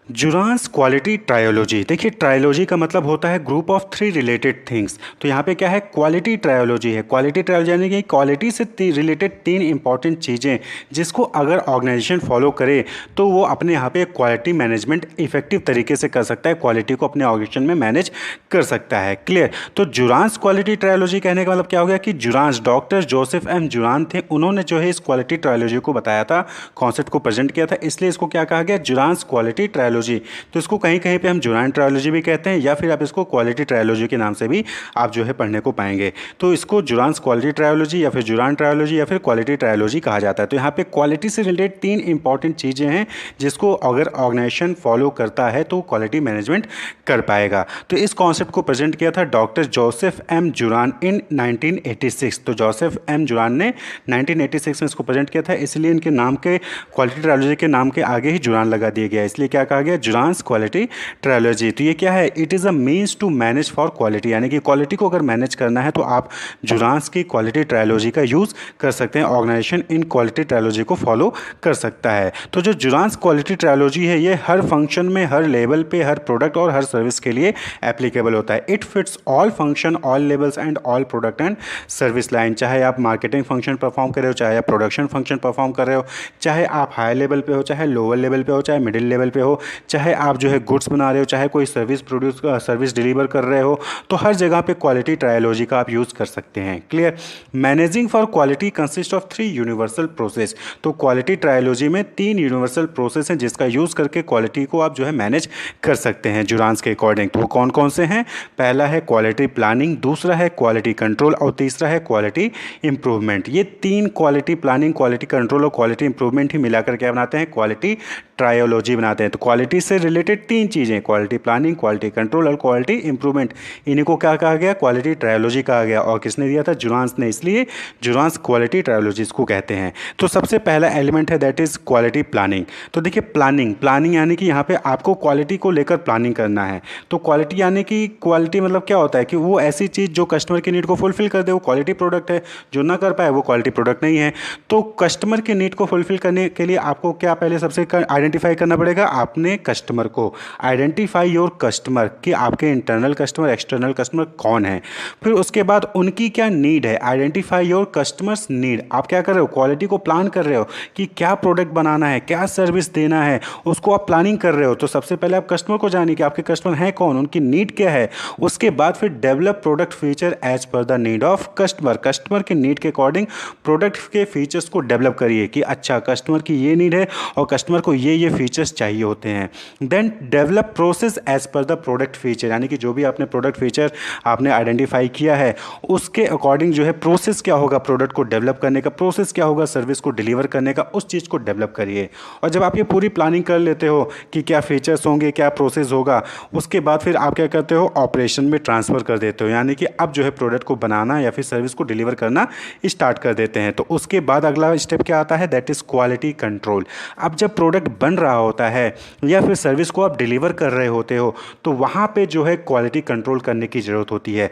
जुरांस quality trilogy. देखिए, trilogy का मतलब होता है group of three related things. तो यहाँ पे क्या है, क्वालिटी ट्रायोलॉजी है। क्वालिटी ट्रायोलॉजी यानी कि क्वालिटी से रिलेटेड तीन इंपॉर्टेंट चीज़ें जिसको अगर ऑर्गेनाइजेशन फॉलो करे तो वो अपने यहाँ पे क्वालिटी मैनेजमेंट इफेक्टिव तरीके से कर सकता है, क्वालिटी को अपने ऑर्गेनाइजेशन में मैनेज कर सकता है। क्लियर। तो जुरांस क्वालिटी ट्रायोलॉजी कहने का मतलब क्या हो गया कि जुरांस, डॉक्टर जोसेफ एम जुरान थे, उन्होंने जो है इस क्वालिटी ट्रायोलॉजी को बताया था, कॉन्सेप्ट को प्रेजेंट किया था, इसलिए इसको क्या कहा गया, जुरांस क्वालिटी ट्रायोलॉजी। तो इसको कहीं कहीं पे हम जुरान ट्रायोलॉजी भी कहते हैं या फिर आप इसको क्वालिटी ट्रायोलॉजी के नाम से भी आप जो है पढ़ने को पाएंगे। तो इसको जुरांस क्वालिटी ट्रायोलॉजी या फिर जुरान ट्रायोलॉजी या फिर क्वालिटी ट्रायोलॉजी कहा जाता है। तो यहाँ पे क्वालिटी से रिलेटेड तीन इंपॉर्टेंट चीज़ें हैं जिसको अगर ऑर्गेनाइजेशन फॉलो करता है तो क्वालिटी मैनेजमेंट कर पाएगा। तो इस कॉन्सेप्ट को प्रेजेंट किया था डॉक्टर जोसेफ एम जुरान इन 1986। तो जोसेफ एम जुरान ने 1986 में इसको प्रेजेंट किया था, इसलिए इनके नाम के, क्वालिटी ट्रायोलॉजी के नाम के आगे ही जुरान लगा दिया गया, इसलिए क्या कहा गया, जुरांस क्वालिटी ट्रायोलॉजी। तो ये क्या है, it is a means to manage for quality, यानी कि क्वालिटी को अगर मैनेज करना है तो आप जुरांस की क्वालिटी ट्रायोलॉजी का यूज़ कर सकते हैं। ऑर्गेनाइजेशन इन क्वालिटी ट्रायोलॉजी को फॉलो कर सकता है। तो जो जुरांस क्वालिटी ट्रायोलॉजी है ये हर फंक्शन में, हर लेवल पे, हर प्रोडक्ट और हर सर्विस के लिए एप्लीकेबल होता है। It fits all function, all levels and all product and service line. चाहे आप मार्केटिंग फंक्शन परफॉर्म कर रहे हो, चाहे आप प्रोडक्शन फंक्शन परफॉर्म कर रहे हो, चाहे आप हाई लेवल पे हो, चाहे लोअर लेवल पे हो, चाहे मिडिल लेवल पे हो, चाहे आप जो है गुड्स बना रहे हो, चाहे कोई सर्विस डिलीवर कर रहे हो, तो हर जगह पे क्वालिटी ट्रायोलॉजी का आप यूज़ कर सकते हैं। Clear. Managing for quality consist of three universal process. तो क्वालिटी ट्रायोलॉजी में तीन यूनिवर्सल प्रोसेस हैं जिसका यूज़ करके क्वालिटी को आप जो है मैनेज कर सकते हैं जुरांस के अकॉर्डिंग। तो वो कौन कौन से हैं? पहला है क्वालिटी प्लानिंग, दूसरा है क्वालिटी कंट्रोल और तीसरा है क्वालिटी इंप्रूवमेंट। ये तीन, क्वालिटी प्लानिंग, क्वालिटी कंट्रोल और क्वालिटी इंप्रूवमेंट ही मिलाकर क्या बनाते हैं, क्वालिटी ट्रायोलॉजी बनाते हैं। तो क्वालिटी से रिलेटेड तीन चीज़ें, क्वालिटी प्लानिंग, क्वालिटी कंट्रोल और क्वालिटी इंप्रूवमेंट, इन्हीं को क्या कहा गया, क्वालिटी ट्रायोलॉजी कहा गया। और किसने दिया था, जुरांस ने, इसलिए जुरांस क्वालिटी ट्रायोलॉजी इसको कहते हैं। तो सबसे पहला एलिमेंट है दैट इज़ क्वालिटी प्लानिंग। तो देखिए, प्लानिंग यानी कि यहाँ पे आपको क्वालिटी को लेकर प्लानिंग करना है। तो क्वालिटी यानी कि, क्वालिटी मतलब क्या होता है कि वो ऐसी चीज़ जो कस्टमर की नीड को फुलफिल कर दे, वो क्वालिटी प्रोडक्ट है। जो ना कर पाए वो क्वालिटी प्रोडक्ट नहीं है। तो कस्टमर की नीड को फुलफिल करने के लिए आपको क्या पहले सबसे आइडेंटिफाई करना पड़ेगा, आपने कस्टमर को आइडेंटिफाई योर कस्टमर, कि आपके इंटरनल कस्टमर, एक्सटर्नल कस्टमर कौन है। फिर उसके बाद उनकी क्या नीड है, आइडेंटिफाई योर कस्टमर्स नीड। आप क्या कर रहे हो, क्वालिटी को प्लान कर रहे हो कि क्या प्रोडक्ट बनाना है, क्या सर्विस देना है, उसको आप प्लानिंग कर रहे हो। तो सबसे पहले आप कस्टमर को जानिए कि आपके कस्टमर हैं कौन, उनकी नीड क्या है। उसके बाद फिर develop product feature as per the need of customer. Customer के नीड के अकॉर्डिंग प्रोडक्ट के फीचर्स को डेवलप करिए कि अच्छा कस्टमर की ये नीड है और कस्टमर को ये फीचर्स चाहिए होते हैं। Then develop process as per the product feature, यानी कि जो भी आपने प्रोडक्ट फीचर आपने आइडेंटिफाई किया है उसके अकॉर्डिंग जो है प्रोसेस क्या होगा, प्रोडक्ट को डेवलप करने का प्रोसेस क्या होगा, सर्विस को डिलीवर करने का, उस चीज़ को डेवलप करिए। और जब आप ये पूरी प्लानिंग कर लेते हो कि क्या फीचर्स होंगे, क्या प्रोसेस होगा, उसके बाद फिर आप क्या करते हो, ऑपरेशन में ट्रांसफ़र कर देते हो, यानी कि अब जो है प्रोडक्ट को बनाना या फिर सर्विस को डिलीवर करना स्टार्ट कर देते हैं। तो उसके बाद अगला स्टेप क्या आता है, दैट इज़ क्वालिटी कंट्रोल। अब जब प्रोडक्ट बन रहा होता है या फिर सर्विस को आप डिलीवर कर रहे होते हो तो वहाँ पे जो है क्वालिटी कंट्रोल करने की ज़रूरत होती है।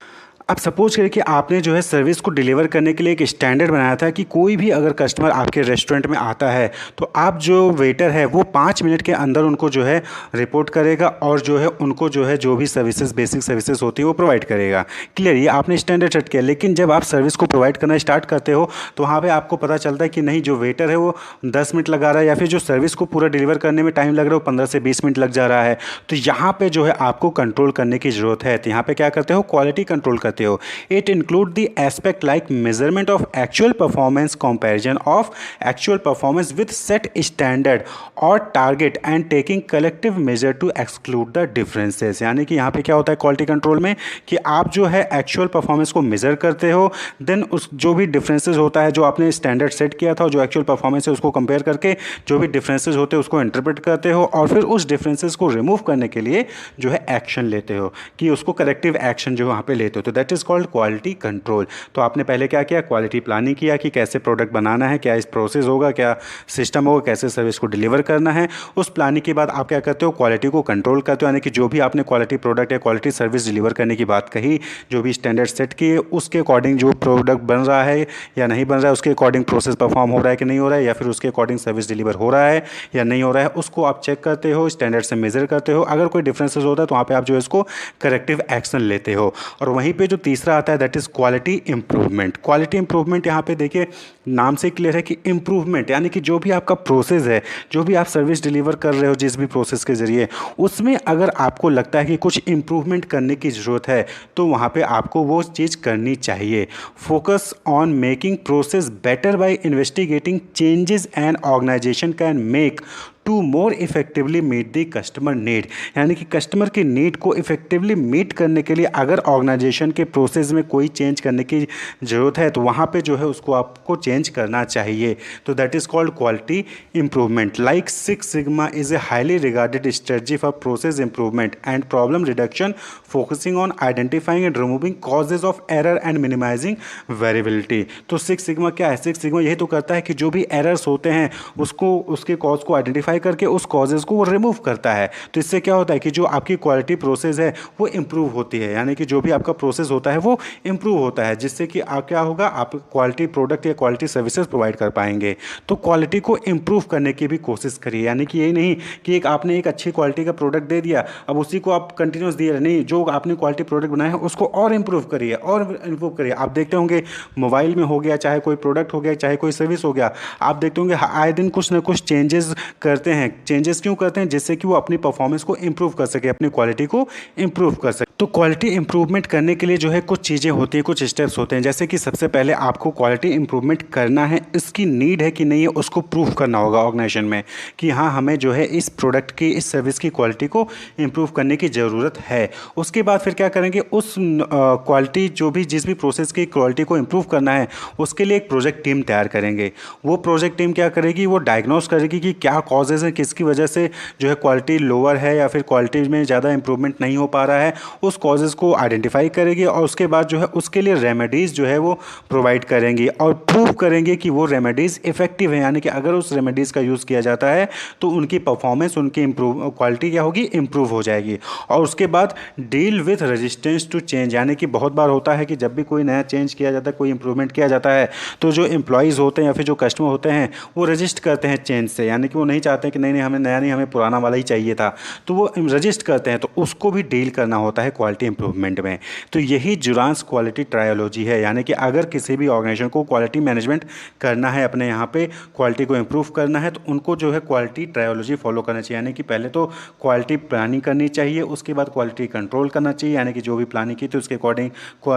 अब सपोज करिए कि आपने जो है सर्विस को डिलीवर करने के लिए एक स्टैंडर्ड बनाया था कि कोई भी अगर कस्टमर आपके रेस्टोरेंट में आता है तो आप जो वेटर है वो 5 मिनट के अंदर उनको जो है रिपोर्ट करेगा और जो है उनको जो है जो भी सर्विसेज, बेसिक सर्विसेज होती है वो प्रोवाइड करेगा। क्लियर, ये आपने स्टैंडर्ड सेट किया। लेकिन जब आप सर्विस को प्रोवाइड करना स्टार्ट करते हो तो वहाँ पर आपको पता चलता है कि नहीं, जो वेटर है वो 10 मिनट लगा रहा है या फिर जो सर्विस को पूरा डिलीवर करने में टाइम लग रहा है वो 15 से 20 मिनट लग जा रहा है। तो यहाँ पर जो है आपको कंट्रोल करने की ज़रूरत है। तो यहाँ पर क्या करते हो, क्वालिटी कंट्रोल करते हो। It include the aspect like measurement of actual performance, comparison of actual performance with set standard और target and taking collective measure to exclude the differences। यानी कि यहाँ पे क्या होता है क्वालिटी कंट्रोल में कि आप जो है एक्चुअल परफॉर्मेंस को मेज़र करते हो, देन उस जो भी डिफरेंसेस होता है, जो आपने स्टैंडर्ड सेट किया था, जो एक्चुअल परफॉर्मेंस है उसको कंपेयर करके जो भी डिफरेंसेस होते हैं उसको इंटरप्रेट करते हो और फिर उस डिफरेंसेस को रिमूव करने के लिए जो है एक्शन लेते हो कि उसको करेक्टिव एक्शन जो वहाँ पे लेते हो। तो that is called quality control. तो आपने पहले क्या किया, क्वालिटी प्लानिंग किया कि कैसे प्रोडक्ट बनाना है, क्या इस प्रोसेस होगा, क्या सिस्टम होगा, कैसे सर्विस को डिलीवर करना है। उस प्लानिंग के बाद आप क्या करते हो, क्वालिटी को कंट्रोल करते हो, यानी कि जो भी आपने क्वालिटी प्रोडक्ट या क्वालिटी सर्विस डिलीवर करने की बात कही, जो भी स्टैंडर्ड सेट किए, उसके अकॉर्डिंग जो प्रोडक्ट बन रहा है या नहीं बन रहा है, उसके अकॉर्डिंग प्रोसेस परफॉर्म हो रहा है कि नहीं हो रहा है, या फिर उसके अकॉर्डिंग सर्विस डिलीवर हो रहा है या नहीं हो रहा है, उसको आप चेक करते हो, स्टैंडर्ड से मेजर करते हो। अगर कोई डिफरेंसेस होता है तो वहाँ पे आप जो है इसको करेक्टिव एक्शन लेते हो। और वहीं पे जो तीसरा आता है that is quality improvement. Quality improvement यहाँ पे देखिए नाम से क्लियर है कि इंप्रूवमेंट, यानी कि जो भी आपका प्रोसेस है, जो भी आप सर्विस डिलीवर कर रहे हो जिस भी प्रोसेस के ज़रिए, उसमें अगर आपको लगता है कि कुछ इंप्रूवमेंट करने की ज़रूरत है तो वहाँ पे आपको वो चीज़ करनी चाहिए। Focus on making process better by investigating changes and organisation can make to more effectively meet the customer need. यानी कि कस्टमर की नीड को इफेक्टिवली मीट करने के लिए अगर ऑर्गेनाइजेशन के प्रोसेस में कोई चेंज करने की ज़रूरत है तो वहाँ पे जो है उसको आपको चेंज करना चाहिए। तो that is called quality improvement. Like six sigma is a highly regarded strategy for process improvement and problem reduction, focusing on identifying and removing causes of error and minimising variability. तो six sigma क्या है, six sigma यही तो करता है कि जो भी एरर्स होते हैं उसको, उसके कॉज को आइडेंटिफाई करके उस कॉजेज को वो रिमूव करता है। तो इससे क्या होता है कि जो आपकी क्वालिटी प्रोसेस है वो इंप्रूव होती है, यानी कि जो भी आपका प्रोसेस होता है वो इंप्रूव होता है, जिससे कि आप क्या होगा, आप क्वालिटी प्रोडक्ट या क्वालिटी सर्विसेज प्रोवाइड कर पाएंगे। तो क्वालिटी को इंप्रूव करने की भी कोशिश करिए, यानी कि यही नहीं कि आपने एक अच्छी क्वालिटी का प्रोडक्ट दे दिया, अब उसी को आप कंटिन्यूस दिए नहीं, जो आपने क्वालिटी प्रोडक्ट बनाया है उसको और इंप्रूव करिए और इंप्रूव करिए। आप देखते होंगे मोबाइल में हो गया, चाहे कोई प्रोडक्ट हो गया, चाहे कोई सर्विस हो गया, आप देखते होंगे आए दिन कुछ ना कुछ चेंजेस करते हैं। चेंजेस क्यों करते हैं, जिससे कि वो अपनी परफॉर्मेंस को इंप्रूव कर सके, अपनी क्वालिटी को इंप्रूव कर सके। तो क्वालिटी इंप्रूवमेंट करने के लिए जो है कुछ चीज़ें होती हैं, कुछ स्टेप्स होते हैं, जैसे कि सबसे पहले आपको क्वालिटी इंप्रूवमेंट करना है, इसकी नीड है कि नहीं है उसको प्रूव करना होगा ऑर्गेनाइजेशन में कि हाँ हमें जो है इस प्रोडक्ट की, इस सर्विस की क्वालिटी को इंप्रूव करने की ज़रूरत है। उसके बाद फिर क्या करेंगे, उस क्वालिटी जो भी जिस भी प्रोसेस की क्वालिटी को इंप्रूव करना है उसके लिए एक प्रोजेक्ट टीम तैयार करेंगे। वो प्रोजेक्ट टीम क्या करेगी, वो डायग्नोस करेगी कि क्या कॉजेज़ हैं, किसकी वजह से जो है क्वालिटी लोअर है या फिर क्वालिटी में ज़्यादा इंप्रूवमेंट नहीं हो पा रहा है, उस कॉजेज़ को आइडेंटिफाई करेगी और उसके बाद जो है उसके लिए रेमेडीज़ जो है वो प्रोवाइड करेंगी और प्रूव करेंगे कि वो रेमेडीज़ इफेक्टिव है, यानी कि अगर उस रेमेडीज़ का यूज़ किया जाता है तो उनकी परफॉर्मेंस, उनकी इंप्रूव क्वालिटी क्या होगी, इंप्रूव हो जाएगी। और उसके बाद deal with resistance to change, यानी कि बहुत बार होता है कि जब भी कोई नया चेंज किया जाता है, कोई इंप्रूवमेंट किया जाता है, तो जो एम्प्लॉयज़ होते हैं या फिर जो कस्टमर होते हैं वो रजिस्ट करते हैं चेंज से, यानी कि वो नहीं चाहते कि नहीं नहीं हमें नया नहीं, हमें पुराना वाला ही चाहिए था, तो वो रजिस्ट करते हैं। तो उसको भी डील करना होता है क्वालिटी इंप्रूवमेंट में। तो यही जुरांस क्वालिटी ट्रायोलॉजी है, यानी कि अगर किसी भी ऑर्गेनाइजेशन को क्वालिटी मैनेजमेंट करना है, अपने यहाँ पे क्वालिटी को इंप्रूव करना है, तो उनको जो है क्वालिटी ट्रायोलॉजी फॉलो करना चाहिए। यानी कि पहले तो क्वालिटी प्लानिंग करनी चाहिए, उसके बाद क्वालिटी कंट्रोल करना चाहिए, यानी कि जो भी प्लानिंग की तो उसके अकॉर्डिंग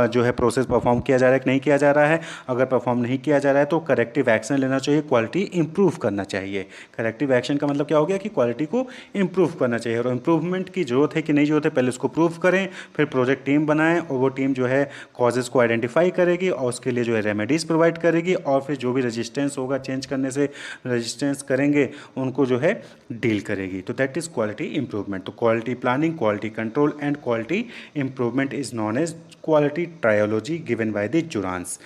जो है प्रोसेस परफॉर्म किया जा रहा है कि नहीं किया जा रहा है। अगर परफॉर्म नहीं किया जा रहा है तो करेक्टिव एक्शन लेना चाहिए, क्वालिटी इंप्रूव करना चाहिए। करेक्टिव एक्शन का मतलब क्या हो गया कि क्वालिटी को इंप्रूव करना चाहिए। और इंप्रूवमेंट की जरूरत है कि नहीं जरूरत है, पहले उसको प्रूव करें, फिर प्रोजेक्ट टीम बनाएं और वो टीम जो है कॉजेज़ को आइडेंटिफाई करेगी और उसके लिए जो है रेमेडीज़ प्रोवाइड करेगी, और फिर जो भी रेजिस्टेंस होगा चेंज करने से, रेजिस्टेंस करेंगे उनको जो है डील करेगी। तो दैट इज़ क्वालिटी इंप्रूवमेंट। तो quality planning, quality control and quality improvement is known as quality trilogy given by the Juran's.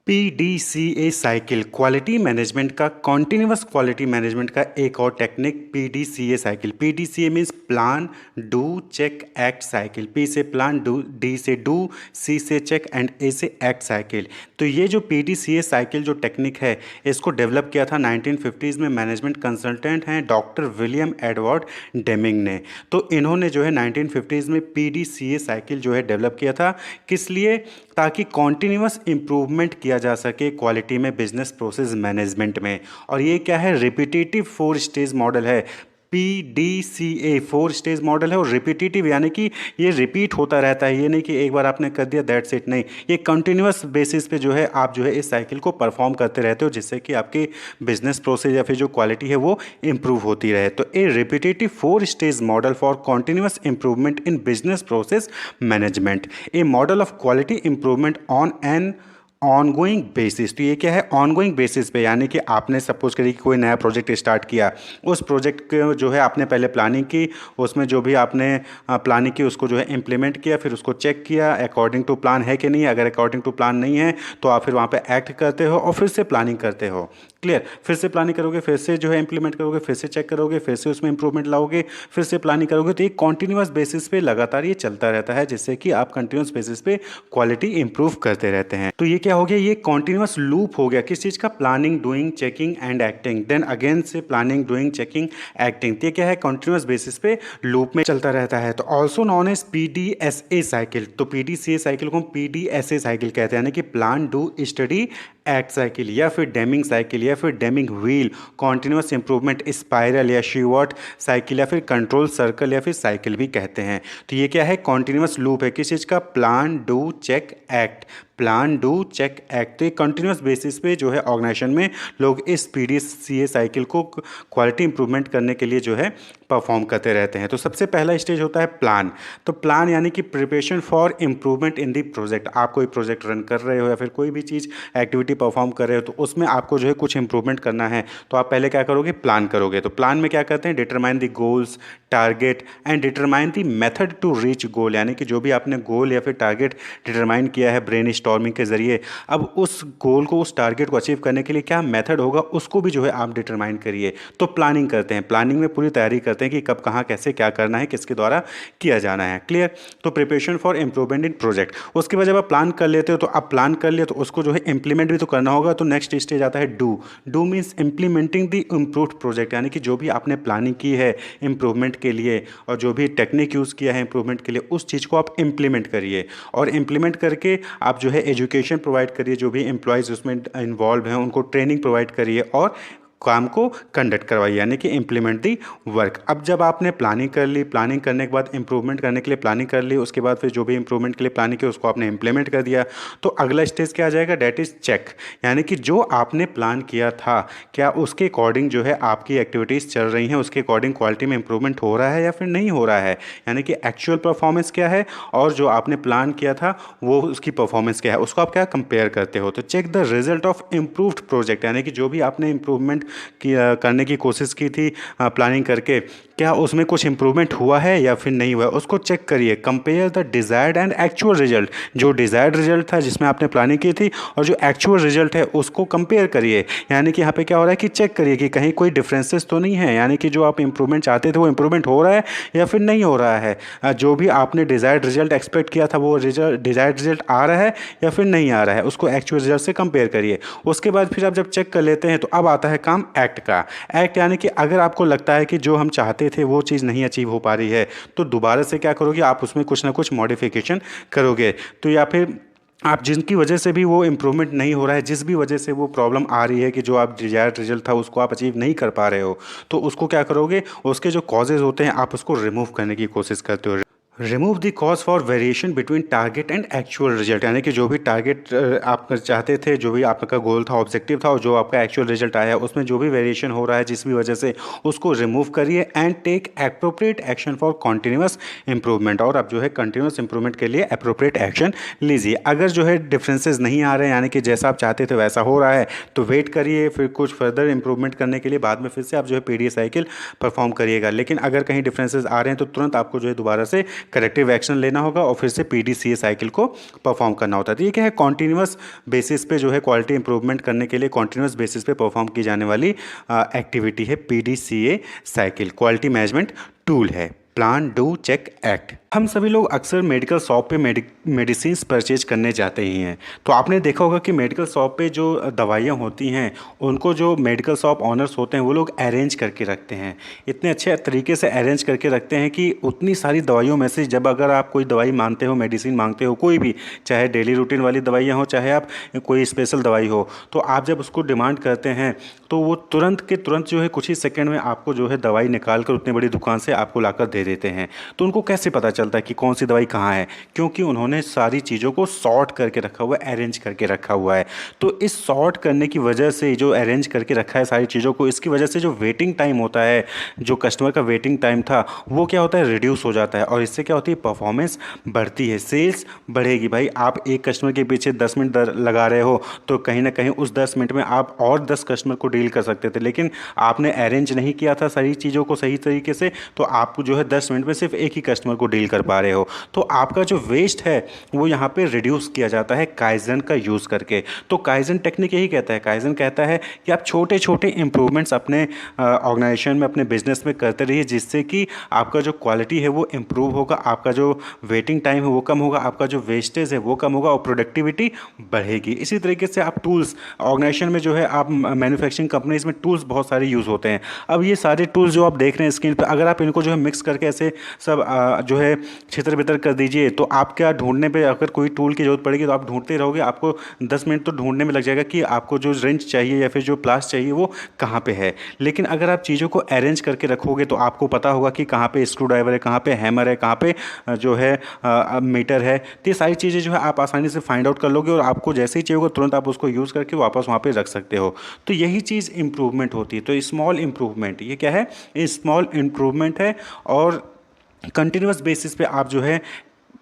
PDCA cycle, quality management का, कॉन्टिन्यूस क्वालिटी मैनेजमेंट का एक और technique PDCA cycle. PDCA means plan, do, check, act cycle. P से plan, do, D से do, C से check and A से act cycle. तो ये जो PDCA साइकिल जो टेक्निक है इसको डेवलप किया था 1950s में, मैनेजमेंट कंसल्टेंट हैं डॉक्टर विलियम एडवर्ड डेमिंग ने। तो इन्होंने जो है 1950s में PDCA साइकिल जो है डेवलप किया था, किस लिए, ताकि कॉन्टिन्यूस इम्प्रूवमेंट किया जा सके क्वालिटी में, बिजनेस प्रोसेस मैनेजमेंट में। और ये क्या है, रिपीटेटिव 4 स्टेज मॉडल है। PDCA 4 स्टेज मॉडल है और रिपीटेटिव, यानी कि ये रिपीट होता रहता है, ये नहीं कि एक बार आपने कर दिया दैट्स इट, नहीं, ये कंटिन्यूस बेसिस पे जो है आप जो है इस साइकिल को परफॉर्म करते रहते हो, जिससे कि आपके बिजनेस प्रोसेस या फिर जो क्वालिटी है वो इंप्रूव होती रहे। तो a repetitive 4 stage model for continuous improvement in business process management, a model of quality improvement on an ongoing basis. तो ये क्या है, ऑनगोइंग बेसिस पे, यानी कि आपने सपोज करिए कि कोई नया प्रोजेक्ट स्टार्ट किया, उस प्रोजेक्ट के जो है आपने पहले प्लानिंग की, उसमें जो भी आपने प्लानिंग की उसको जो है इम्प्लीमेंट किया, फिर उसको चेक किया अकॉर्डिंग टू प्लान है कि नहीं। अगर अकॉर्डिंग टू प्लान नहीं है तो आप फिर वहाँ पे एक्ट करते हो और फिर से प्लानिंग करते हो। क्लियर, फिर से प्लानिंग करोगे, फिर से जो है इंप्लीमेंट करोगे, फिर से चेक करोगे, फिर से उसमें इंप्रूवमेंट लाओगे, फिर से प्लानिंग करोगे। तो एक कॉन्टिन्यूस बेसिस पे लगातार ये चलता रहता है, जिससे कि आप कंटिन्यूस बेसिस पे क्वालिटी इंप्रूव करते रहते हैं। तो ये क्या हो गया, ये कॉन्टिन्यूस लूप हो गया किस चीज़ का, planning, doing, checking and acting, then again से प्लानिंग, डूइंग, चेकिंग, एक्टिंग। ये क्या है, कॉन्टिन्यूस बेसिस पे लूप में चलता रहता है। तो also known as PDSA cycle. तो PDCA साइकिल को हम PDSA साइकिल कहते हैं, यानी कि plan, do, study, act cycle, या फिर डेमिंग साइकिल, या फिर Deming wheel, continuous improvement spiral या शीवर्ट साइकिल, या फिर कंट्रोल सर्कल, या फिर साइकिल भी कहते हैं। तो ये क्या है, कॉन्टिन्यूस लूप है किस चीज़ का, plan, do, check, act, plan, do, check, act. तो ये कंटिन्यूस बेसिस पे जो है ऑर्गेनाइजेशन में लोग इस PDCA साइकिल को क्वालिटी इंप्रूवमेंट करने के लिए जो है परफॉर्म करते रहते हैं। तो सबसे पहला स्टेज होता है प्लान। तो प्लान यानी कि preparation for improvement in the project. आप कोई प्रोजेक्ट रन कर रहे हो या फिर कोई भी चीज़ एक्टिविटी परफॉर्म कर रहे हो, तो उसमें आपको जो है कुछ इंप्रूवमेंट करना है, तो आप पहले क्या करोगे, प्लान करोगे। तो प्लान में क्या करते हैं, determine the goals, target and determine the method to reach goal, यानी कि जो भी आपने गोल या फिर टारगेट डिटरमाइन किया है ब्रेन स्टॉर्मिंग के जरिए, अब उस गोल को, उस टारगेट को अचीव करने के लिए क्या मेथड होगा, उसको भी जो है आप डिटरमाइन करिए। तो प्लानिंग करते हैं, प्लानिंग में पूरी तैयारी करते हैं कि कब, कहाँ, कैसे, क्या करना है, किसके द्वारा किया जाना है। क्लियर। तो preparation for improvement in project. उसके बाद जब आप प्लान कर लेते हो, तो आप प्लान कर लिया तो उसको जो है इंप्लीमेंट भी तो करना होगा। तो नेक्स्ट स्टेज आता है do. Do means implementing the improved project, यानी कि जो भी आपने प्लानिंग की है इंप्रूवमेंट के लिए और जो भी टेक्निक यूज़ किया है इंप्रूवमेंट के लिए, उस चीज़ को आप इंप्लीमेंट करिए। और इंप्लीमेंट करके आप जो है एजुकेशन प्रोवाइड करिए, जो भी एम्प्लॉयज़ उसमें इन्वॉल्व हैं उनको ट्रेनिंग प्रोवाइड करिए और काम को कंडक्ट करवाइए, यानी कि इम्प्लीमेंट दी वर्क। अब जब आपने प्लानिंग कर ली, प्लानिंग करने के बाद इंप्रूवमेंट करने के लिए प्लानिंग कर ली, उसके बाद फिर जो भी इंप्रूवमेंट के लिए प्लानिंग किया उसको आपने इंप्लीमेंट कर दिया, तो अगला स्टेज क्या आ जाएगा, डेट इज़ चेक। यानी कि जो आपने प्लान किया था, क्या उसके अकॉर्डिंग जो है आपकी एक्टिविटीज़ चल रही हैं, उसके अकॉर्डिंग क्वालिटी में इंप्रूवमेंट हो रहा है या फिर नहीं हो रहा है, यानी कि एक्चुअल परफॉर्मेंस क्या है और जो आपने प्लान किया था वो उसकी परफॉर्मेंस क्या है, उसको आप क्या कंपेयर करते हो। तो check the result of improved project, यानी कि जो भी आपने इंप्रूवमेंट करने की कोशिश की थी प्लानिंग करके, क्या उसमें कुछ इंप्रूवमेंट हुआ है या फिर नहीं हुआ है, उसको चेक करिए। Compare the desired and actual result. जो डिज़ायर्ड रिजल्ट था जिसमें आपने प्लानिंग की थी और जो एक्चुअल रिजल्ट है उसको कंपेयर करिए। यानी कि यहाँ पे क्या हो रहा है कि चेक करिए कि कहीं कोई डिफरेंसेस तो नहीं है, यानी कि जो आप इंप्रूवमेंट चाहते थे वो इंप्रूवमेंट हो रहा है या फिर नहीं हो रहा है। जो भी आपने डिज़ायर्ड रिजल्ट एक्सपेक्ट किया था वो डिज़ायर्ड रिजल्ट आ रहा है या फिर नहीं आ रहा है, उसको एक्चुअल रिजल्ट से कंपेयर करिए। उसके बाद फिर आप जब चेक कर लेते हैं तो अब आता है काम एक्ट का। एक्ट यानी कि अगर आपको लगता है कि जो हम चाहते थे वो चीज़ नहीं अचीव हो पा रही है, तो दोबारा से क्या करोगे, आप उसमें कुछ ना कुछ मॉडिफिकेशन करोगे। तो या फिर आप जिनकी वजह से भी वो इम्प्रूवमेंट नहीं हो रहा है, जिस भी वजह से वो प्रॉब्लम आ रही है कि जो आप डिजायर्ड रिजल्ट था उसको आप अचीव नहीं कर पा रहे हो, तो उसको क्या करोगे, उसके जो कॉजेज़ होते हैं आप उसको रिमूव करने की कोशिश करते हो। Remove the cause for variation between target and actual result, यानी कि जो भी टारगेट आप चाहते थे, जो भी आपका गोल था, ऑब्जेक्टिव था, और जो आपका एक्चुअल रिजल्ट आया है उसमें जो भी वेरिएशन हो रहा है जिस भी वजह से, उसको रिमूव करिए and take appropriate action for continuous improvement. और अब जो है कंटिन्यूस इंप्रूवमेंट के लिए अप्रोप्रिएट एक्शन लीजिए। अगर जो है डिफरेंसेस नहीं आ रहे हैं, यानी कि जैसा आप चाहते थे वैसा हो रहा है, तो वेट करिए, फिर कुछ फर्दर इंप्रूवमेंट करने के लिए बाद में फिर से आप जो है PDA साइकिल परफॉर्म करिएगा। लेकिन अगर कहीं डिफरेंसेस आ रहे हैं तो तुरंत आपको जो है दोबारा से करेक्टिव एक्शन लेना होगा और फिर से PDCA साइकिल को परफॉर्म करना होता है। तो ये क्या है, कॉन्टिन्यूस बेसिस पे जो है क्वालिटी इंप्रूवमेंट करने के लिए कॉन्टिन्यूस बेसिस पे परफॉर्म की जाने वाली एक्टिविटी है PDCA cycle. Quality management tool है। Plan, do, check, act. हम सभी लोग अक्सर मेडिकल शॉप पे मेडिसिन परचेज करने जाते ही हैं। तो आपने देखा होगा कि मेडिकल शॉप पे जो दवाइयाँ होती हैं उनको जो मेडिकल शॉप ऑनर्स होते हैं वो लोग अरेंज करके रखते हैं, इतने अच्छे तरीके से अरेंज करके रखते हैं कि उतनी सारी दवाइयों में से जब अगर आप कोई दवाई मांगते हो, मेडिसिन मांगते हो, कोई भी, चाहे डेली रूटीन वाली दवाइयाँ हो, चाहे आप कोई स्पेशल दवाई हो, तो आप जब उसको डिमांड करते हैं तो वो तुरंत के तुरंत जो है कुछ ही सेकंड में आपको जो है दवाई निकाल कर उतनी बड़ी दुकान से आपको लाकर दे देते हैं। तो उनको कैसे पता चलता है कि कौन सी दवाई कहाँ है? क्योंकि उन्होंने सारी चीज़ों को सॉर्ट करके रखा हुआ है, अरेंज करके रखा हुआ है। तो इस सॉर्ट करने की वजह से, जो अरेंज करके रखा है सारी चीज़ों को, इसकी वजह से जो वेटिंग टाइम होता है, जो कस्टमर का वेटिंग टाइम था, वो क्या होता है, रिड्यूस हो जाता है। और इससे क्या होती है, परफॉर्मेंस बढ़ती है, सेल्स बढ़ेगी। भाई आप एक कस्टमर के पीछे 10 मिनट लगा रहे हो, तो कहीं ना कहीं उस 10 मिनट में आप और 10 कस्टमर को डील कर सकते थे, लेकिन आपने अरेंज नहीं किया था सारी चीज़ों को सही तरीके से, तो आप जो है 10 मिनट में सिर्फ एक ही कस्टमर को डील कर पा रहे हो। तो आपका जो वेस्ट है वो यहाँ पे रिड्यूस किया जाता है काइजन का यूज़ करके। तो काइजन टेक्निक यही कहता है, काइजन कहता है कि आप छोटे छोटे इंप्रूवमेंट्स अपने ऑर्गेनाइजेशन में, अपने बिजनेस में करते रहिए, जिससे कि आपका जो क्वालिटी है वो इम्प्रूव होगा, आपका जो वेटिंग टाइम है वो कम होगा, आपका जो वेस्टेज है वो कम होगा और प्रोडक्टिविटी बढ़ेगी। इसी तरीके से आप टूल्स ऑर्गेनाइजेशन में जो है, आप मैन्युफैक्चरिंग कंपनीज में टूल्स बहुत सारे यूज़ होते हैं। अब ये सारे टूल्स जो आप देख रहे हैं स्क्रीन पर, अगर आप इनको जो है मिक्स करके ऐसे सब जो है छितर बितर कर दीजिए, तो आप क्या ढूंढने पे, अगर कोई टूल की जरूरत पड़ेगी तो आप ढूंढते रहोगे, आपको 10 मिनट तो ढूंढने में लग जाएगा कि आपको जो रेंच चाहिए या फिर जो प्लास चाहिए वो कहाँ पे है। लेकिन अगर आप चीज़ों को अरेंज करके रखोगे तो आपको पता होगा कि कहाँ पे स्क्रू ड्राइवर है, कहाँ पे हैमर है, कहाँ पे जो है मीटर है। तो ये सारी चीज़ें जो है आप आसानी से फाइंड आउट कर लोगे और आपको जैसे ही चाहिए होगा तुरंत आप उसको यूज़ करके वापस वहाँ पे रख सकते हो। तो यही चीज़ इंप्रूवमेंट होती है। तो स्मॉल इंप्रूवमेंट, ये क्या है, स्मॉल इंप्रूवमेंट है। और कंटिन्यूस बेसिस पे आप जो है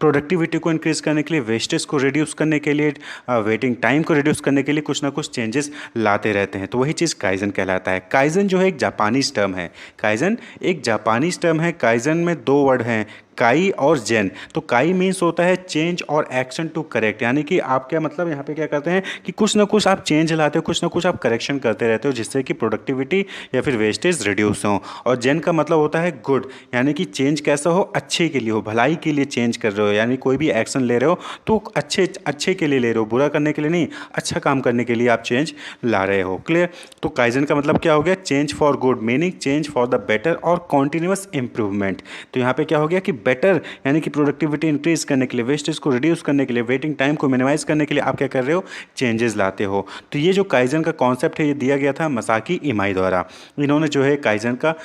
प्रोडक्टिविटी को इंक्रीज करने के लिए, वेस्टेज को रिड्यूस करने के लिए, वेटिंग टाइम को रिड्यूस करने के लिए कुछ ना कुछ चेंजेस लाते रहते हैं। तो वही चीज़ काइजन कहलाता है। काइजन जो है एक जापानीज टर्म है। काइजन एक जापानीज टर्म है। काइजन में दो वर्ड हैं, काई और जेन। तो काई मीन्स होता है चेंज और एक्शन टू करेक्ट, यानी कि आप क्या मतलब यहाँ पे क्या करते हैं कि कुछ ना कुछ आप चेंज लाते हो, कुछ ना कुछ आप करेक्शन करते रहते हो, जिससे कि प्रोडक्टिविटी या फिर वेस्टेज रिड्यूस हो। और जेन का मतलब होता है गुड, यानी कि चेंज कैसा हो, अच्छे के लिए हो, भलाई के लिए चेंज कर रहे हो, यानी कोई भी एक्शन ले रहे हो तो अच्छे के लिए ले रहे हो, बुरा करने के लिए नहीं, अच्छा काम करने के लिए आप चेंज ला रहे हो। क्लियर? तो काइजन का मतलब क्या हो गया, change for good, meaning change for the better और कॉन्टिन्यूस इंप्रूवमेंट। तो यहाँ पे क्या हो गया कि बेटर यानी कि प्रोडक्टिविटी इंक्रीज करने के लिए, वेस्टेज को रिड्यूस करने के लिए, वेटिंग टाइम को मिनिमाइज करने के लिए आप क्या कर रहे हो, चेंजेस लाते हो। तो ये जो काइजन का कॉन्सेप्ट है ये दिया गया था मसाकी इमाई द्वारा। इन्होंने जो है काइजन का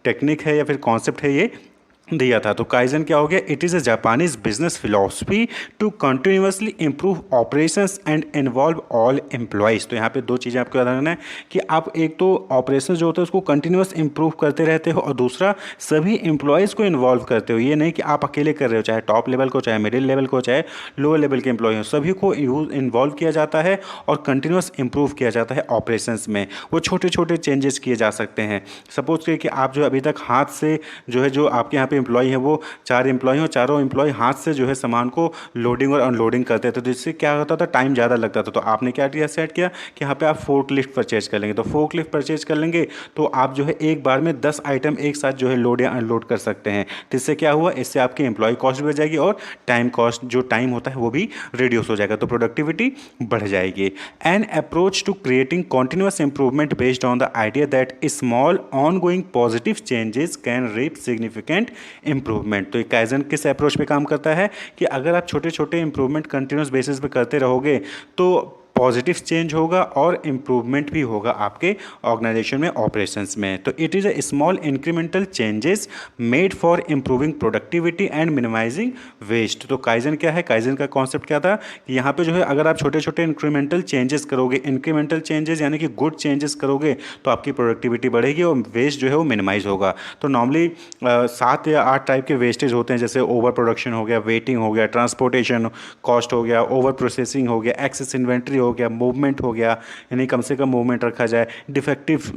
टेक्निक है या फिर कॉन्सेप्ट है ये दिया था। तो काइजन क्या हो गया, it is a Japanese business philosophy to continuously improve operations and involve all employees. तो यहाँ पे दो चीज़ें आपको याद रखना है कि आप एक तो ऑपरेशन जो होते हैं उसको कंटिन्यूस इंप्रूव करते रहते हो, और दूसरा सभी एम्प्लॉयज़ को इन्वॉल्व करते हो। ये नहीं कि आप अकेले कर रहे हो, चाहे टॉप लेवल को, चाहे मिडिल लेवल को, चाहे लोअर लेवल के एम्प्लॉय हो, सभी को इन्वॉल्व किया जाता है और कंटिन्यूस इंप्रूव किया जाता है ऑपरेशंस में। वो छोटे छोटे चेंजेस किए जा सकते हैं। सपोज करिए कि आप जो अभी तक हाथ से जो है, जो आपके यहाँ पे एम्प्लॉय है वो 4 एम्प्लॉय हो, चारों एम्प्लॉय हाथ से जो है सामान को लोडिंग और अनलोडिंग करते थे, तो इससे क्या होता था, टाइम ज़्यादा लगता था। तो आपने क्या किया, सेट किया कि यहाँ पे आप फोर्क लिफ्ट परचेज कर लेंगे। तो फोर्क लिफ्ट परचेज कर लेंगे तो आप जो है एक बार में 10 आइटम एक साथ जो है लोड या अनलोड कर सकते हैं। तो इससे क्या हुआ, इससे आपकी एम्प्लॉय कॉस्ट भी बढ़ जाएगी और टाइम कॉस्ट, जो टाइम होता है वो भी रिड्यूस हो जाएगा, तो प्रोडक्टिविटी बढ़ जाएगी। An approach to creating continuous improvement based on the idea that small ongoing positive changes can reap significant improvement. तो काइजन किस अप्रोच पे काम करता है कि अगर आप छोटे छोटे इंप्रूवमेंट कंटिन्यूस बेसिस पे करते रहोगे तो पॉजिटिव चेंज होगा और इम्प्रूवमेंट भी होगा आपके ऑर्गेनाइजेशन में, ऑपरेशंस में। तो it is a small incremental changes made for improving productivity and minimising waste. तो काइजन क्या है, काइजन का कॉन्सेप्ट क्या था कि यहाँ पे जो है अगर आप छोटे छोटे इंक्रीमेंटल चेंजेस करोगे, इंक्रीमेंटल चेंजेस यानी कि गुड चेंजेस करोगे, तो आपकी प्रोडक्टिविटी बढ़ेगी और वेस्ट जो है वो मिनिमाइज होगा। तो नॉर्मली 7 या 8 टाइप के वेस्टेज होते हैं, जैसे ओवर प्रोडक्शन हो गया, वेटिंग हो गया, ट्रांसपोर्टेशन कॉस्ट हो गया, ओवर प्रोसेसिंग हो गया, एक्सेस इन्वेंट्री हो गया, मूवमेंट हो गया, यानी कम से कम मूवमेंट रखा जाए, डिफेक्टिव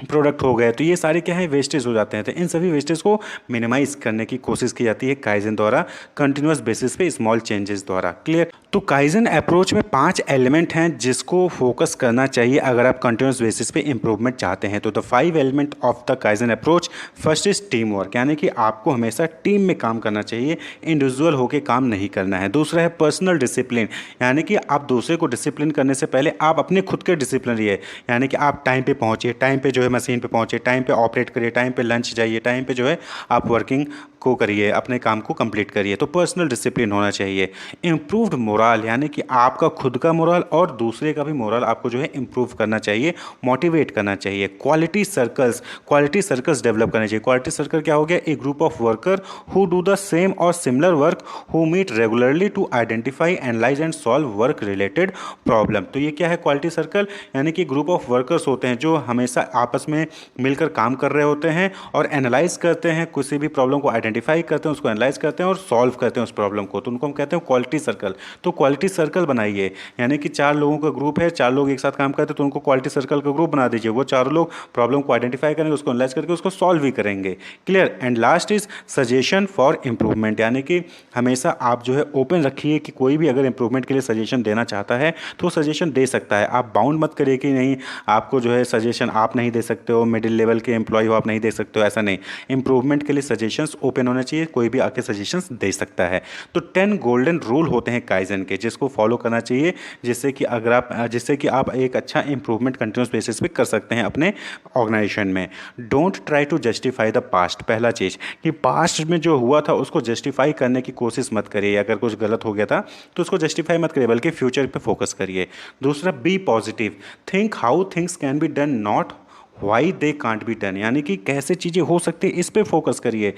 प्रोडक्ट हो गए। तो ये सारे क्या है, वेस्टेज हो जाते हैं। तो इन सभी वेस्टेज को मिनिमाइज करने की कोशिश की जाती है काइजन द्वारा, कंटिन्यूस बेसिस पे स्मॉल चेंजेस द्वारा। क्लियर? तो काइजन अप्रोच में 5 एलिमेंट हैं जिसको फोकस करना चाहिए अगर आप कंटिन्यूस बेसिस पे इंप्रूवमेंट चाहते हैं। तो the 5 element of the kaizen approach, first is team work, यानी कि आपको हमेशा टीम में काम करना चाहिए, इंडिविजुअल होकर काम नहीं करना है। दूसरा है पर्सनल डिसिप्लिन, यानी कि आप दूसरे को डिसिप्लिन करने से पहले आप अपने खुद के डिसिप्लिन रहिए, यानी कि आप टाइम पे पहुंचिए, टाइम पे जो है मशीन पे पहुंचे, टाइम पे ऑपरेट करिए, टाइम पे लंच जाइए, टाइम पे जो है आप वर्किंग को करिए, अपने काम को कंप्लीट करिए। तो पर्सनल डिसिप्लिन होना चाहिए। इम्प्रूव्ड मोरल, यानी कि आपका खुद का मोरल और दूसरे का भी मोरल आपको जो है इम्प्रूव करना चाहिए, मोटिवेट करना चाहिए। क्वालिटी सर्कल्स डेवलप करना चाहिए। क्वालिटी सर्कल क्या हो गया? A group of worker who do the same और similar work, who meet regularly to identify, analyse and solve work related problem. तो ये क्या है क्वालिटी सर्कल? यानी कि ग्रुप ऑफ वर्कर्स होते हैं जो हमेशा आपस में मिलकर काम कर रहे होते हैं और एनालाइज करते हैं, किसी भी प्रॉब्लम को आइडेंटिफाई करते हैं, उसको एनालाइज करते हैं और सॉल्व करते हैं उस प्रॉब्लम को। तो उनको हम कहते हैं क्वालिटी सर्कल। तो क्वालिटी सर्कल बनाइए, यानी कि 4 लोगों का ग्रुप है, 4 लोग एक साथ काम करते हैं, तो उनको क्वालिटी सर्कल का ग्रुप बना दीजिए। वो 4 लोग प्रॉब्लम को आइडेंटिफाई करेंगे, उसको एनालाइज करके उसको सॉल्व भी करेंगे। Clear. And last is suggestion for improvement, यानी कि हमेशा आप जो है ओपन रखिए कि कोई भी अगर इंप्रूवमेंट के लिए सजेशन देना चाहता है तो सजेशन दे सकता है। आप बाउंड मत करिए कि नहीं, आपको जो है सजेशन आप नहीं दे सकते हो, मिडिल लेवल के एम्प्लॉय हो, आप नहीं दे सकते हो, ऐसा नहीं। इंप्रूवमेंट के लिए सजेशंस ओपन होना चाहिए, कोई भी आके सजेशंस दे सकता है। तो 10 गोल्डन रूल होते हैं काइजन के, जिसको फॉलो करना चाहिए, जिससे कि आप एक अच्छा इंप्रूवमेंट कंटिन्यूस बेसिस पे कर सकते हैं अपने ऑर्गेनाइजेशन में। Don't try to justify the past. पहला चीज़ कि पास्ट में जो हुआ था उसको जस्टिफाई करने की कोशिश मत करिए। अगर कुछ गलत हो गया था तो उसको जस्टिफाई मत करिए, बल्कि फ्यूचर पे फोकस करिए। दूसरा, be positive. Think how things can be done, not why they can't be done, यानी कि कैसे चीज़ें हो सकती है इस पे फोकस करिए,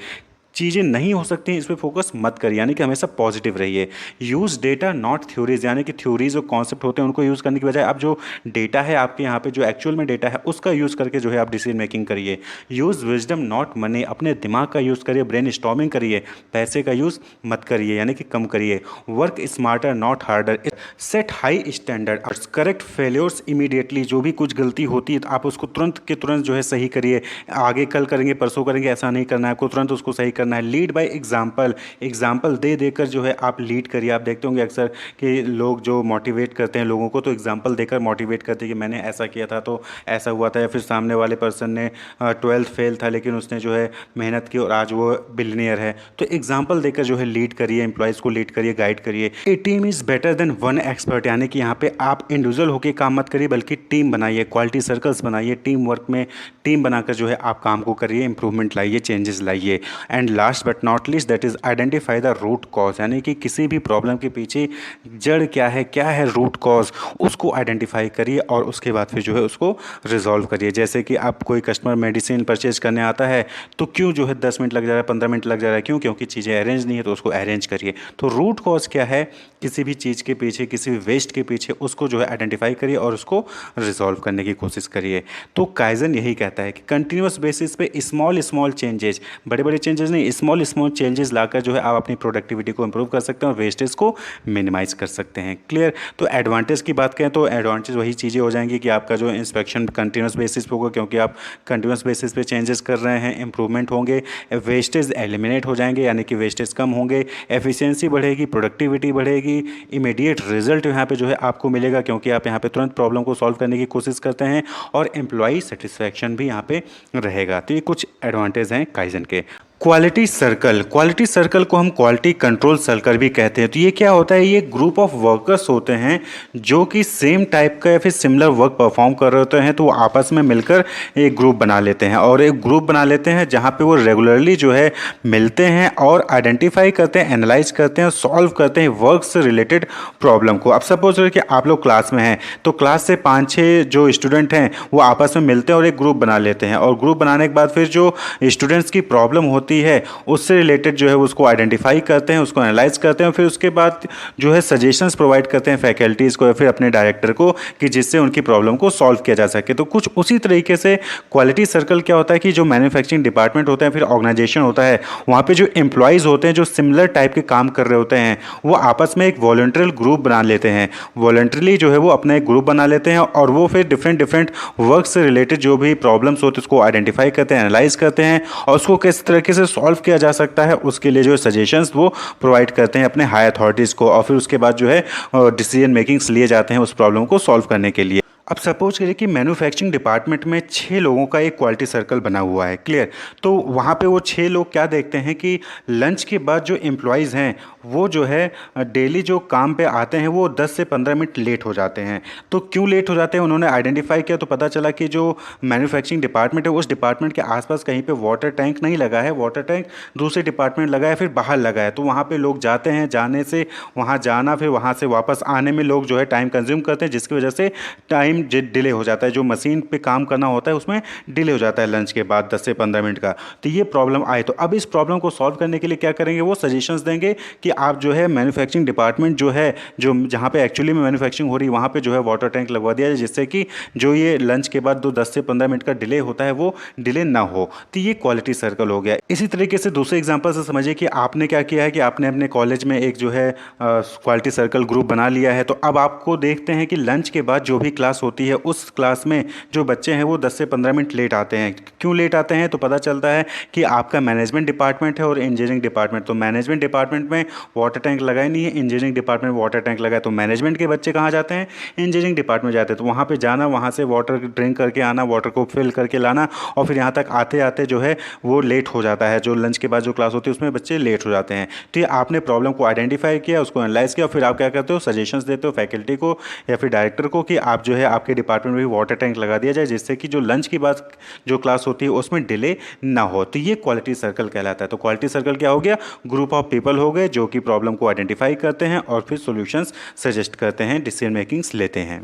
चीज़ें नहीं हो सकती हैं इस पर फोकस मत करिए, यानी कि हमेशा पॉजिटिव रहिए। यूज़ डेटा नॉट थ्योरीज, यानी कि थ्योरीज और कॉन्सेप्ट होते हैं उनको यूज़ करने की बजाय आप जो डेटा है आपके यहाँ पे, जो एक्चुअल में डेटा है उसका यूज़ करके जो है आप डिसीजन मेकिंग करिए। यूज़ विजडम नॉट मनी, अपने दिमाग का यूज़ करिए, ब्रेन स्टॉर्मिंग करिए, पैसे का यूज़ मत करिए, यानी कि कम करिए। Work smarter not harder. Set high standard, correct failures immediately, जो भी कुछ गलती होती है तो आप उसको तुरंत के तुरंत जो है सही करिए। आगे कल करेंगे, परसों करेंगे, ऐसा नहीं करना है, आपको तुरंत उसको सही करना है। लीड बाय एग्जाम्पल, एग्जाम्पल दे देकर जो है आप लीड करिए। आप देखते होंगे अक्सर कि लोग जो मोटिवेट करते हैं लोगों को, तो एग्जाम्पल देकर मोटिवेट करते हैं कि मैंने ऐसा किया था तो ऐसा हुआ था, या फिर सामने वाले पर्सन ने 12th फेल था लेकिन उसने जो है मेहनत की और आज वो बिलियनियर है। तो एग्जाम्पल देकर जो है लीड करिए, एम्प्लॉयज़ को लीड करिए, गाइड करिए। A team is better than one expert, यानी कि यहाँ पे आप इंडिविजुअल होकर काम मत करिए बल्कि टीम बनाइए, क्वालिटी सर्कल्स बनाइए, टीम वर्क में टीम बनाकर जो है आप काम को करिए, इंप्रूवमेंट लाइए, चेंजेस लाइए। And last but not least, that is identify the root cause, यानी कि किसी भी प्रॉब्लम के पीछे जड़ क्या है रूट कॉज, उसको आइडेंटिफाई करिए और उसके बाद फिर जो है उसको रिजॉल्व करिए। जैसे कि आप कोई कस्टमर मेडिसिन परचेज करने आता है तो क्यों जो है 10 मिनट लग जा रहा है, 15 मिनट लग जा रहा है, क्यों? क्योंकि चीज़ें अरेंज नहीं है, तो उसको अरेंज करिए। तो रूट कॉज क्या है किसी भी चीज़ के पीछे, किसी भी वेस्ट के पीछे, उसको जो है आइडेंटिफाई करिए और उसको रिजॉल्व करने की कोशिश करिए। तो काइजन यही कहता है कि कंटिन्यूस बेसिस पे स्मॉल स्मॉल चेंजेस, बड़े बड़े चेंजेस नहीं, स्मॉल स्मॉल चेंजेस लाकर जो है आप अपनी प्रोडक्टिविटी को इंप्रूव कर सकते हैं और वेस्टेज को मिनिमाइज कर सकते हैं। क्लियर। तो एडवांटेज की बात करें तो एडवांटेज वही चीज़ें हो जाएंगी कि आपका जो इंस्पेक्शन कंटिन्यूस बेसिस पे होगा, क्योंकि आप कंटिन्यूस बेसिस पे चेंजेस कर रहे हैं, इंप्रूवमेंट होंगे, वेस्टेज एलिमिनेट हो जाएंगे, यानी कि वेस्टेज कम होंगे, एफिशिएंसी बढ़ेगी, प्रोडक्टिविटी बढ़ेगी, इमीडिएट रिजल्ट यहाँ पे जो है आपको मिलेगा, क्योंकि आप यहाँ पे तुरंत प्रॉब्लम को सॉल्व करने की कोशिश करते हैं, और एम्प्लॉय सेटिस्फैक्शन भी यहाँ पे रहेगा। तो ये कुछ एडवांटेज हैं काइजन के। क्वालिटी सर्कल को हम क्वालिटी कंट्रोल सर्कल भी कहते हैं। तो ये क्या होता है? ये ग्रुप ऑफ वर्कर्स होते हैं जो कि सेम टाइप का या फिर सिमिलर वर्क परफॉर्म कर रहे होते हैं, तो वो आपस में मिलकर एक ग्रुप बना लेते हैं, और एक ग्रुप बना लेते हैं जहाँ पे वो रेगुलरली जो है मिलते हैं और आइडेंटिफाई करते हैं, एनालाइज करते हैं, सॉल्व करते हैं वर्क से रिलेटेड प्रॉब्लम को। अब सपोज करिए कि आप लोग क्लास में हैं, तो क्लास से 5-6 जो स्टूडेंट हैं वो आपस में मिलते हैं और एक ग्रुप बना लेते हैं, और ग्रुप बनाने के बाद फिर जो स्टूडेंट्स की प्रॉब्लम होती है उससे रिलेटेड जो है उसको आइडेंटिफाई करते हैं, उसको एनालाइज करते हैं, फिर उसके बाद जो है सजेशंस प्रोवाइड करते हैं फैकल्टीज़ को या फिर अपने डायरेक्टर को, कि जिससे उनकी प्रॉब्लम को सॉल्व किया जा सके। तो कुछ उसी तरीके से क्वालिटी सर्कल क्या होता है कि जो मैन्युफैक्चरिंग डिपार्टमेंट होता है, फिर ऑर्गेनाइजेशन होता है, वहाँ पे जो एम्प्लॉयज़ होते हैं जो सिमिलर टाइप के काम कर रहे होते हैं, वो आपस में एक वॉलंटरी ग्रुप बना लेते हैं, वॉलंटरीली जो है वो अपना एक ग्रुप बना लेते हैं, और वो फिर डिफरेंट वर्क से रिलेटेड जो भी प्रॉब्लम्स होते हैं उसको आइडेंटिफाई करते हैं, एनालाइज करते हैं, और उसको किस तरीके से सॉल्व किया जा सकता है उसके लिए जो सजेशंस वो प्रोवाइड करते हैं अपने हाई अथॉरिटीज़ को, और फिर उसके बाद जो है डिसीजन मेकिंग्स लिए जाते हैं उस प्रॉब्लम को सॉल्व करने के लिए। अब सपोज करिए कि मैन्युफैक्चरिंग डिपार्टमेंट में 6 लोगों का एक क्वालिटी सर्कल बना हुआ है, क्लियर। तो वहाँ पे वो 6 लोग क्या देखते हैं कि लंच के बाद जो एम्प्लॉयज़ हैं वो जो है डेली जो काम पे आते हैं वो 10 से 15 मिनट लेट हो जाते हैं। तो क्यों लेट हो जाते हैं उन्होंने आइडेंटिफाई किया, तो पता चला कि जो मैन्युफैक्चरिंग डिपार्टमेंट है उस डिपार्टमेंट के आसपास कहीं पे वाटर टैंक नहीं लगा है, वाटर टैंक दूसरे डिपार्टमेंट लगा है, फिर बाहर लगा है। तो वहाँ पे लोग जाते हैं, जाने से वहाँ जाना, फिर वहाँ से वापस आने में लोग जो है टाइम कंज्यूम करते हैं, जिसकी वजह से टाइम डिले हो जाता है। जो मशीन पे काम करना होता है उसमें डिले हो जाता है लंच के बाद 10 से 15 मिनट का। तो ये प्रॉब्लम आए, तो अब इस प्रॉब्लम को सॉल्व करने के लिए क्या करेंगे, वो सजेशंस देंगे कि आप जो है मैन्युफैक्चरिंग डिपार्टमेंट जो है, जो जहाँ पे एक्चुअली में मैन्युफैक्चरिंग हो रही है वहाँ पे जो है वाटर टैंक लगवा दिया जाए, जिससे कि जो ये लंच के बाद 10 से 15 मिनट का डिले होता है वो डिले ना हो। तो ये क्वालिटी सर्कल हो गया। इसी तरीके से दूसरे एग्जाम्पल से समझिए कि आपने क्या किया है कि आपने अपने कॉलेज में एक जो है क्वालिटी सर्कल ग्रुप बना लिया है। तो अब आपको देखते हैं कि लंच के बाद जो भी क्लास होती है उस क्लास में जो बच्चे हैं वो 10 से 15 मिनट लेट आते हैं। क्यों लेट आते हैं, तो पता चलता है कि आपका मैनेजमेंट डिपार्टमेंट है और इंजीनियरिंग डिपार्टमेंट। तो मैनेजमेंट डिपार्टमेंट में वाटर टैंक लगा ही नहीं है, इंजीनियरिंग डिपार्टमेंट में वाटर टैंक लगा है। तो मैनेजमेंट के बच्चे कहाँ जाते हैं, इंजीनियरिंग डिपार्टमेंट जाते हैं। तो वहाँ पे जाना, वहाँ से वाटर ड्रिंक करके आना, वाटर को फिल करके लाना, और फिर यहाँ तक आते आते जो है वो लेट हो जाता है। जो लंच के बाद जो क्लास होती है उसमें बच्चे लेट हो जाते हैं। तो ये आपने प्रॉब्लम को आइडेंटिफाई किया, उसको एनालाइज किया, फिर आप क्या करते हो, सजेशंस देते हो फैकल्टी को या फिर डायरेक्टर को कि आप जो है आपके डिपार्टमेंट में भी वाटर टैंक लगा दिया जाए, जिससे कि जो लंच की बाद जो क्लास होती है उसमें डिले ना हो। तो ये क्वालिटी सर्कल कहलाता है। तो क्वालिटी सर्कल क्या हो गया, ग्रुप ऑफ पीपल हो गए जो कि प्रॉब्लम को आइडेंटिफाई करते हैं और फिर सॉल्यूशंस सजेस्ट करते हैं, डिसीजन मेकिंग्स लेते हैं।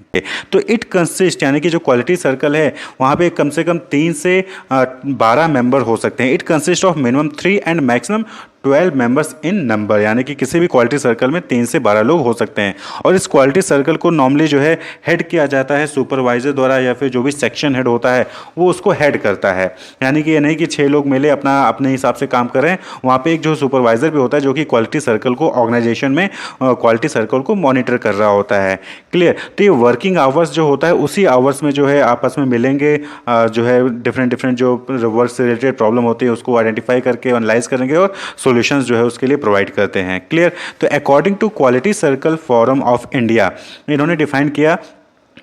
तो इट कंसिस्ट, यानी कि जो क्वालिटी सर्कल है वहाँ पे कम से कम 3 से 12 मेंबर हो सकते हैं। It consist of minimum 3 and maximum 12 members in number, यानी कि किसी भी क्वालिटी सर्कल में 3 से 12 लोग हो सकते हैं। और इस क्वालिटी सर्कल को नॉर्मली जो है हेड किया जाता है सुपरवाइजर द्वारा, या फिर जो भी सेक्शन हेड होता है वो उसको हेड करता है। यानी कि ये नहीं कि 6 लोग मिले अपना अपने हिसाब से काम कर रहे हैं, वहाँ पे एक जो सुपरवाइजर भी होता है जो कि क्वालिटी सर्कल को ऑर्गेनाइजेशन में क्वालिटी सर्कल को मॉनिटर कर रहा होता है, क्लियर। तो ये वर्किंग आवर्स जो होता है उसी आवर्स में जो है आपस में मिलेंगे, जो है डिफरेंट जो वर्क से रिलेटेड प्रॉब्लम होती है उसको आइडेंटिफाई करके एनालाइज करेंगे और सॉल्यूशंस जो है उसके लिए प्रोवाइड करते हैं, क्लियर। तो according to quality circle forum of India, इन्होंने डिफाइन किया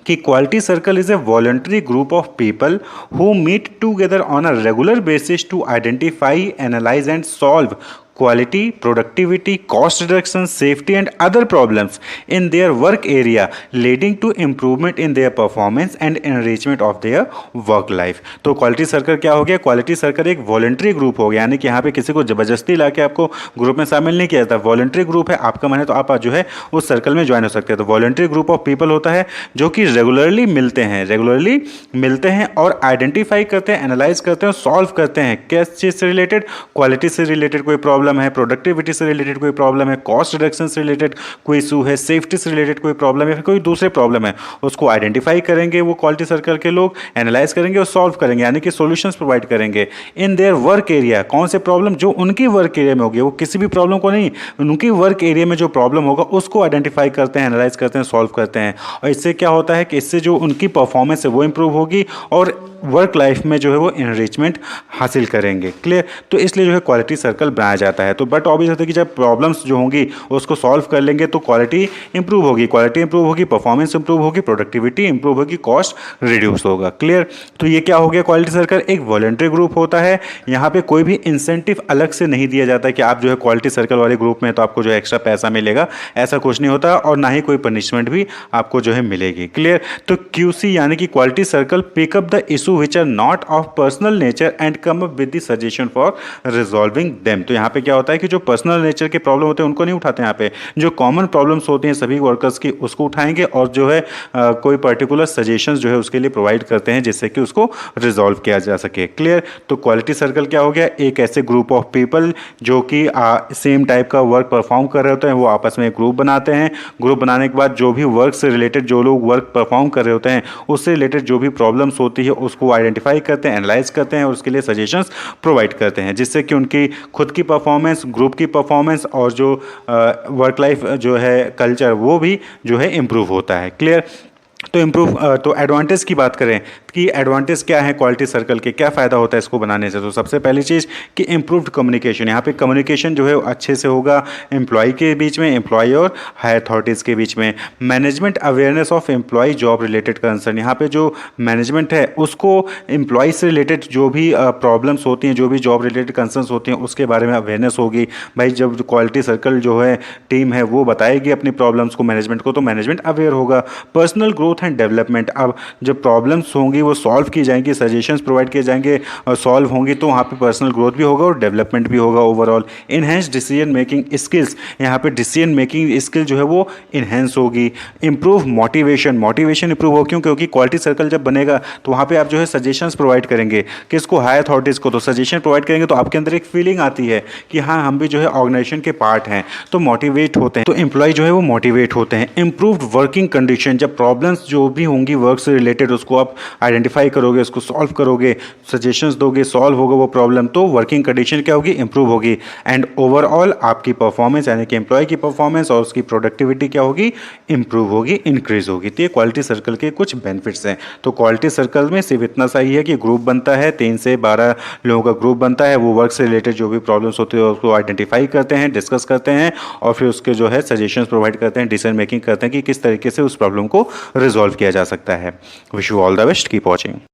कि quality circle is a voluntary group of people who meet together on a regular basis to identify, analyse and solve quality, productivity, cost reduction, safety and other problems in their work area leading to improvement in their performance and enrichment of their work life। तो quality circle क्या हो गया, quality circle एक voluntary group हो गया, यानी कि यहाँ पे किसी को जबरदस्ती ला के आपको ग्रुप में शामिल नहीं किया जाता। वॉलंटरी ग्रुप है, आपका मन है तो आप जो है उस सर्कल में ज्वाइन हो सकते हैं। तो वॉलंटरी ग्रुप ऑफ पीपल होता है जो कि रेगुलरली मिलते हैं और आइडेंटिफाई करते हैं, एनालाइज करते हैं और सॉल्व करते हैं किस चीज़ से रिलेटेड, क्वालिटी से रिलेटेड कोई प्रॉब्लम है, प्रोडक्टिविटी से रिलेटेड कोई प्रॉब्लम है, कॉस्ट रिडक्शन से रिलेटेड कोई इशू है, सेफ्टी से रिलेटेड कोई प्रॉब्लम है, फिर कोई दूसरे प्रॉब्लम है, उसको आइडेंटिफाई करेंगे वो क्वालिटी सर्कल के लोग, एनालाइज करेंगे और सॉल्व करेंगे, यानी कि सॉल्यूशंस प्रोवाइड करेंगे इन देयर वर्क एरिया। कौन से प्रॉब्लम जो उनकी वर्क एरिया में होगी, वो किसी भी प्रॉब्लम को नहीं, उनकी वर्क एरिया में जो प्रॉब्लम होगा उसको आइडेंटिफाई करते हैं, एनालाइज करते हैं, सॉल्व करते हैं। और इससे क्या होता है कि इससे जो उनकी परफॉर्मेंस है वो इंप्रूव होगी और वर्क लाइफ में जो है वो एनरिचमेंट हासिल करेंगे, क्लियर। तो इसलिए जो है क्वालिटी सर्कल बनाया जाता है। तो बट ऑब्वियस होता है कि जब प्रॉब्लम्स जो होंगी उसको सॉल्व कर लेंगे तो क्वालिटी इंप्रूव होगी, परफॉर्मेंस इंप्रूव होगी, प्रोडक्टिविटी इंप्रूव होगी, कॉस्ट रिड्यूस होगा, क्लियर। तो ये क्या हो गया, क्वालिटी सर्कल एक वॉलंटरी ग्रुप होता है। यहाँ पे कोई भी इंसेंटिव अलग से नहीं दिया जाता कि आप जो है क्वालिटी सर्कल वाले ग्रुप में तो आपको जो है एक्स्ट्रा पैसा मिलेगा, ऐसा कुछ नहीं होता, और ना ही कोई पनिशमेंट भी आपको जो है मिलेगी, क्लियर। तो क्यूसी यानी कि quality circle pick up the issue which are not of personal nature and come up with the suggestion for resolving them। तो यहाँ पे क्या होता है कि जो पर्सनल नेचर के प्रॉब्लम होते हैं उनको नहीं उठाते, यहाँ पे जो कॉमन प्रॉब्लम्स होती हैं सभी वर्कर्स की उसको उठाएंगे और जो है कोई पर्टिकुलर सजेशंस जो है उसके लिए प्रोवाइड करते हैं जिससे कि उसको रिजॉल्व किया जा सके, क्लियर। तो क्वालिटी सर्कल क्या हो गया, एक ऐसे ग्रुप ऑफ पीपल जो कि सेम टाइप का वर्क परफॉर्म कर रहे होते हैं, वो आपस में एक ग्रुप बनाते हैं। ग्रुप बनाने के बाद जो भी वर्क से रिलेटेड जो लोग वर्क परफॉर्म कर रहे होते हैं उससे रिलेटेड जो भी प्रॉब्लम्स होती है उसको आइडेंटिफाई करते हैं, एनालाइज करते हैं और उसके लिए सजेशंस प्रोवाइड करते हैं, जिससे कि उनकी खुद की परफॉर्मेंस, ग्रुप की परफॉर्मेंस और जो वर्क लाइफ जो है कल्चर वो भी जो है इम्प्रूव होता है, क्लियर। तो एडवांटेज की बात करें कि एडवांटेज क्या है क्वालिटी सर्कल के, क्या फ़ायदा होता है इसको बनाने से। तो सबसे पहली चीज़ कि इम्प्रूव्ड कम्युनिकेशन, यहाँ पे कम्युनिकेशन जो है अच्छे से होगा एम्प्लॉय के बीच में, एम्प्लॉय और हाई अथॉरिटीज़ के बीच में। Management awareness of employee job related concern, यहाँ पे जो मैनेजमेंट है उसको एम्प्लॉय से रिलेटेड जो भी प्रॉब्लम्स होती हैं, जो भी जॉब रिलेटेड कंसर्न्स होती हैं उसके बारे में अवेयरनेस होगी। भाई जब क्वालिटी सर्कल जो है टीम है वो बताएगी अपनी प्रॉब्लम्स को मैनेजमेंट को, तो मैनेजमेंट अवेयर होगा। पर्सनल ग्रोथ एंड डेवलपमेंट, अब जब प्रॉब्लम्स होंगी वो सॉल्व की जाएंगी, सजेशंस प्रोवाइड किए जाएंगे और सॉल्व होंगी, तो वहाँ पे पर्सनल ग्रोथ भी होगा और डेवलपमेंट भी होगा overall. Enhance decision making skills, यहाँ पे डिसीजन मेकिंग स्किल जो है वो इनहेंस होगी। इंप्रूव मोटिवेशन, मोटिवेशन इंप्रूव हो, क्योंकि क्वालिटी सर्कल जब बनेगा तो वहाँ पे आप जो है सजेशंस प्रोवाइड करेंगे किसको, हाई अथॉरिटीज़ को, तो सजेशन प्रोवाइड करेंगे तो आपके अंदर एक फीलिंग आती है कि हाँ हम भी जो है ऑर्गेनाइजेशन के पार्ट हैं, तो मोटिवेट होते हैं, तो एम्प्लॉय जो है वो मोटिवेट होते हैं। इंप्रूव्ड वर्किंग कंडीशन, जब प्रॉब्लम्स जो भी होंगी वर्क से रिलेटेड उसको आप आइडेंटिफाई करोगे, उसको सॉल्व करोगे, सजेशंस दोगे, सॉल्व होगा वो प्रॉब्लम, तो वर्किंग कंडीशन क्या होगी, इंप्रूव होगी। एंड ओवरऑल आपकी परफॉर्मेंस यानी कि एम्प्लॉय की परफॉर्मेंस और उसकी प्रोडक्टिविटी क्या होगी, इंप्रूव होगी, इंक्रीज होगी। तो ये क्वालिटी सर्कल के कुछ बेनिफिट्स हैं। तो क्वालिटी सर्कल में सिर्फ इतना सही है कि ग्रुप बनता है, 3 से 12 लोगों का ग्रुप बनता है, वो वर्क से रिलेटेड जो भी प्रॉब्लम्स होती है उसको आइडेंटिफाई करते हैं, डिस्कस करते हैं और फिर उसके जो है सजेशंस प्रोवाइड करते हैं, डिसीजन मेकिंग करते हैं कि किस तरीके से उस प्रॉब्लम को रिजॉल्व किया जा सकता है। Wish you all the best, keep watching.